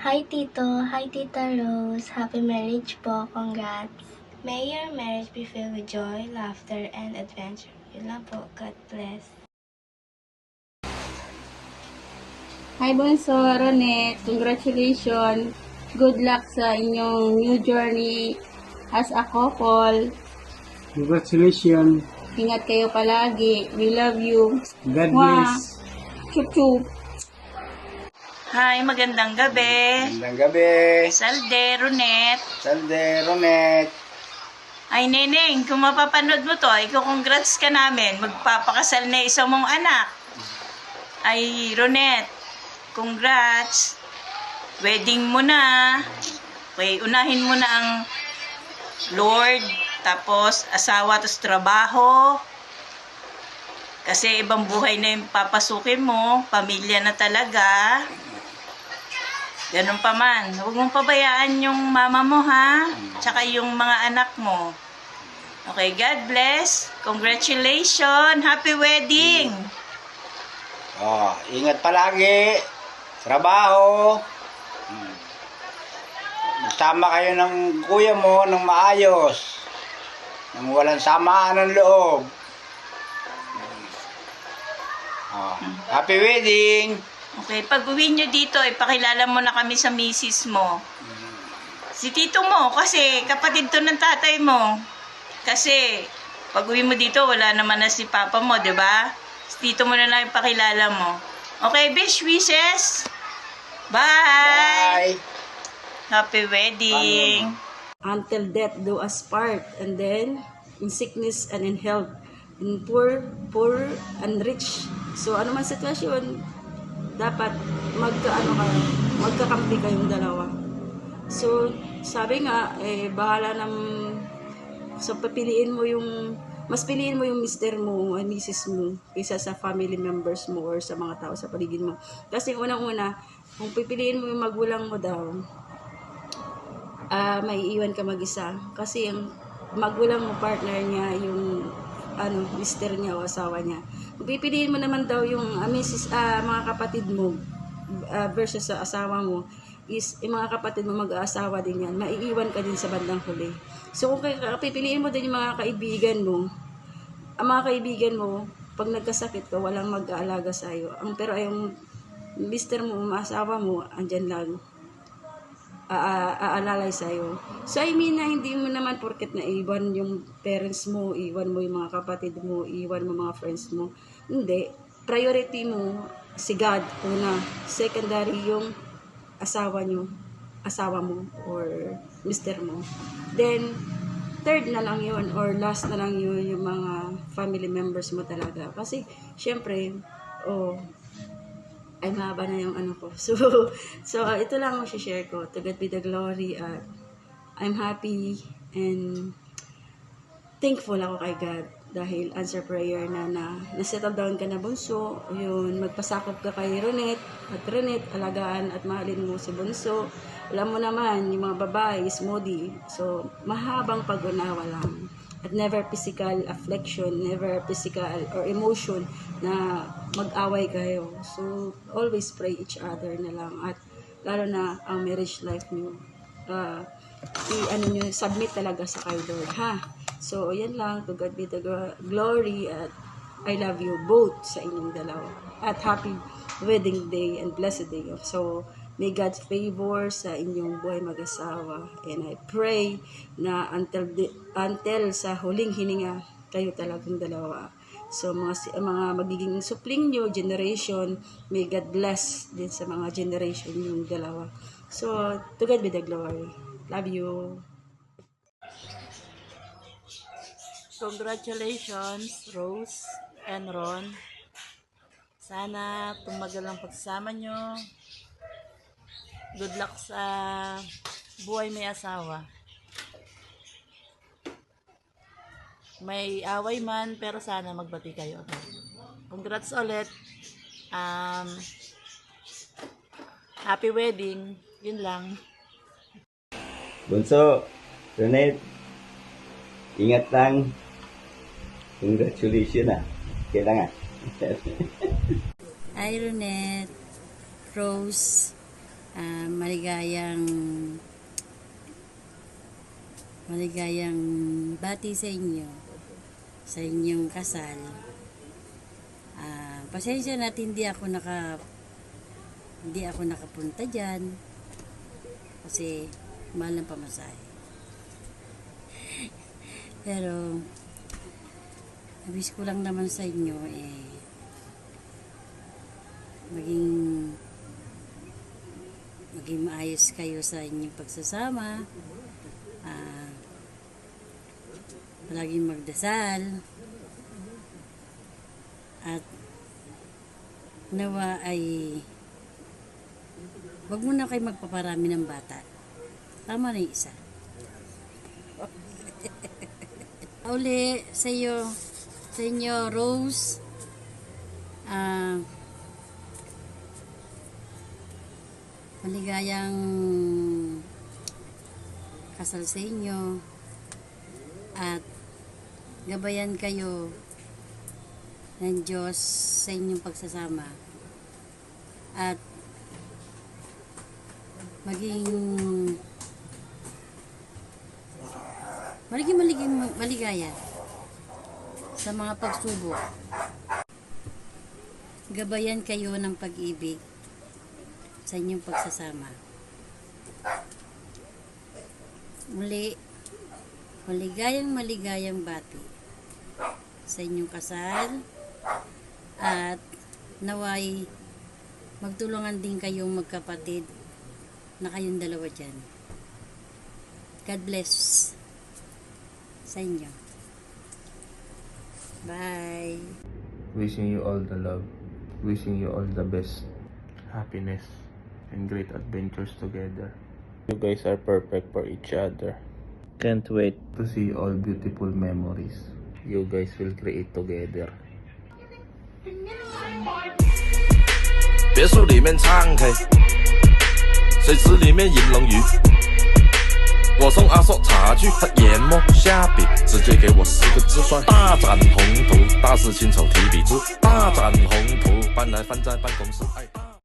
Hi Tito, hi Tita Rose, happy marriage po, congrats. May your marriage be filled with joy, laughter, and adventure. Yun lang po, God bless. Hi Bonso, Ronet, congratulations. Good luck sa inyong new journey as a couple. Congratulations. Ingat kayo palagi. We love you. God Mwah. bless. Chup chup. Hi, magandang gabi. Magandang gabi. Salde, Runet. Salde, Ronet. Ay, Neneng, kung mapapanood mo to, congrats ka namin. Magpapakasal na isang mong anak. Ay, Runet, congrats. Wedding mo na. Okay, unahin mo na ang Lord, tapos asawa, tapos trabaho. Kasi ibang buhay na yung papasukin mo, pamilya na talaga. Ganun pa man. Huwag mong pabayaan yung mama mo, ha? Tsaka yung mga anak mo. Okay, God bless. Congratulations. Happy wedding. Oh, ingat palagi. Trabaho. Tama kayo ng kuya mo ng maayos. Nang walang samaan ng loob. Oh, happy wedding. Okay, pag uwi nyo dito, ipakilala mo na kami sa misis mo. Si tito mo, kasi kapatid to ng tatay mo. Kasi, pag uwi mo dito, wala naman na si papa mo, di ba? Si tito mo na lang ipakilala mo. Okay, best wishes. Bye! Bye. Happy wedding. Until death do us part. And then, in sickness and in health. In poor and rich. So, ano man sitwasyon, dapat magkakampi kayong dalawa. So, sabi nga, bahala ng, so papiliin mo yung, mas piliin mo yung mister mo, misis mo, kaysa sa family members mo or sa mga tao sa paligid mo. Kasi unang-una, kung pipiliin mo yung magulang mo daw, maiiwan ka mag-isa. Kasi yung magulang mo, partner niya, yung mister niya o asawa niya. Kung pipiliin mo naman daw yung mga kapatid mo versus sa asawa mo, is yung mga kapatid mo mag-aasawa din yan, maiiwan ka din sa bandang huli. So kung pipiliin mo din yung mga kaibigan mo, ang mga kaibigan mo, pag nagkasakit ka, walang mag-aalaga sa iyo. Pero yung mister mo, asawa mo, andyan lang, aalalay sa'yo. So, I mean na hindi mo naman porket na iwan yung parents mo, iwan mo yung mga kapatid mo, iwan mo mga friends mo. Hindi. Priority mo, si God, una. Secondary, yung asawa mo, or mister mo. Then, third na lang yun, or last na lang yun, yung mga family members mo talaga. Kasi, syempre, ay mahaba na yung ano ko. So ito lang ang share ko. To God be the glory. At I'm happy and thankful ako kay God dahil answer prayer na settle down ka na, Bunso. Yun, magpasakop ka kay Ronet. At Ronet, alagaan at mahalin mo si Bunso. Alam mo naman, yung mga babae is moody. So, mahabang pag-unawa lang. At never physical affliction, never physical or emotion na mag-away kayo. So, always pray each other na lang. At lalo na ang marriage life nyo, submit talaga sa kay Lord, ha? So, yan lang. To God be the glory. At I love you both sa inyong dalawa. At happy wedding day and blessed day. So, may God's favor sa inyong buhay mag-asawa. And I pray na until sa huling hininga, kayo talagang dalawa. So, mga magiging supling nyo, generation, may God bless din sa mga generation yung dalawa. So, to God be the glory. Love you. Congratulations, Rose and Ron. Sana tumagal ang pagsasama nyo. Good luck sa buhay may asawa. May away man, pero sana magbati kayo. Congrats ulit. Happy wedding. Yun lang. Bunso, Ronet, ingat lang. Congratulations ah. Kailangan. Hi, Ronet, Rose. maligayang bati sa inyo sa inyong kasal. Pasensya na at hindi ako nakapunta diyan kasi mahal ng pamasahe. Pero nabis ko lang naman sa inyo maging maayos kayo sa inyong pagsasama. Palaging magdasal at nawa ay wag mo na kayo magpaparami ng bata. Tama na yung isa. Uli sa inyo Rose, maligayang kasal sa inyo at gabayan kayo ng Diyos sa inyong pagsasama at maging maligaya sa mga pagsubok. Gabayan kayo ng pag-ibig sa inyong pagsasama. Muli, maligayang bati sa inyong kasal at naway magtulungan din kayong magkapatid na kayong dalawa dyan. God bless sa inyo. Bye! Wishing you all the love, wishing you all the best, happiness, and great adventures together. You guys are perfect for each other. Can't wait to see all beautiful memories you guys will create together. 别墅里面唱 K， 水池里面饮龙鱼。我送阿硕茶具和研磨下笔，直接给我4个字算大展宏图。大事亲手提笔字，大展宏图，搬来放在办公室。